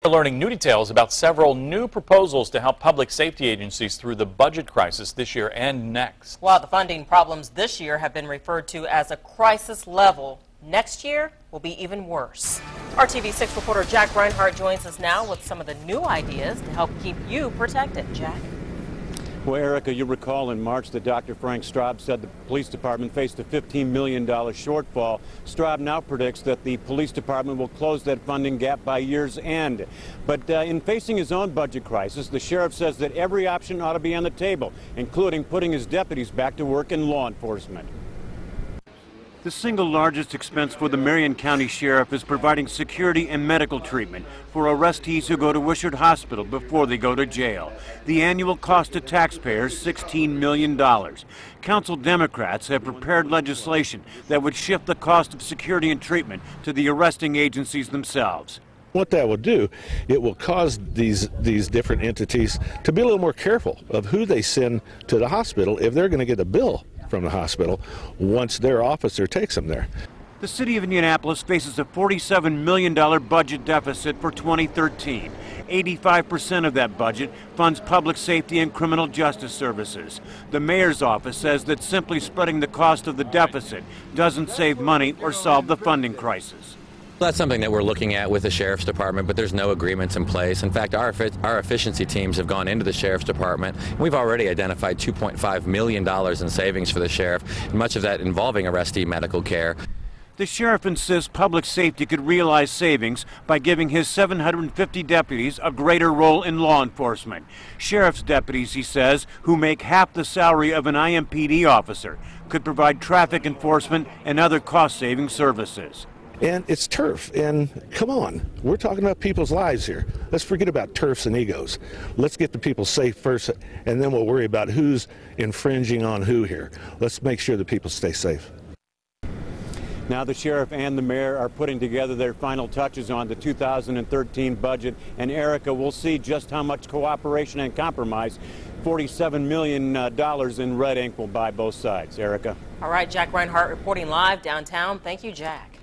We're learning new details about several new proposals to help public safety agencies through the budget crisis this year and next. While the funding problems this year have been referred to as a crisis level, next year will be even worse. RTV6 reporter Jack Reinhardt joins us now with some of the new ideas to help keep you protected. Jack? Well, Erica, you recall in March that Dr. Frank Straub said the police department faced a $15 million shortfall. Straub now predicts that the police department will close that funding gap by year's end. But in facing his own budget crisis, the sheriff says that every option ought to be on the table, including putting his deputies back to work in law enforcement. The single largest expense for the Marion County Sheriff is providing security and medical treatment for arrestees who go to Wishart Hospital before they go to jail. The annual cost to taxpayers, $16 million. Council Democrats have prepared legislation that would shift the cost of security and treatment to the arresting agencies themselves. What that will do, it will cause these different entities to be a little more careful of who they send to the hospital if they're going to get a bill from the hospital once their officer takes them there. The city of Indianapolis faces a $47 million budget deficit for 2013. 85% of that budget funds public safety and criminal justice services. The mayor's office says that simply spreading the cost of the deficit doesn't save money or solve the funding crisis. That's something that we're looking at with the Sheriff's Department, but there's no agreements in place. In fact, our efficiency teams have gone into the Sheriff's Department. We've already identified $2.5 million in savings for the Sheriff, much of that involving arrestee medical care. The sheriff insists public safety could realize savings by giving his 750 deputies a greater role in law enforcement. Sheriff's deputies, he says, who make half the salary of an IMPD officer, could provide traffic enforcement and other cost-saving services. And it's turf, and come on, we're talking about people's lives here. Let's forget about turfs and egos. Let's get the people safe first, and then we'll worry about who's infringing on who here. Let's make sure the people stay safe. Now the sheriff and the mayor are putting together their final touches on the 2013 budget, and Erica, will see just how much cooperation and compromise $47 million in red ink will buy both sides. Erica? All right, Jack Reinhardt reporting live downtown. Thank you, Jack.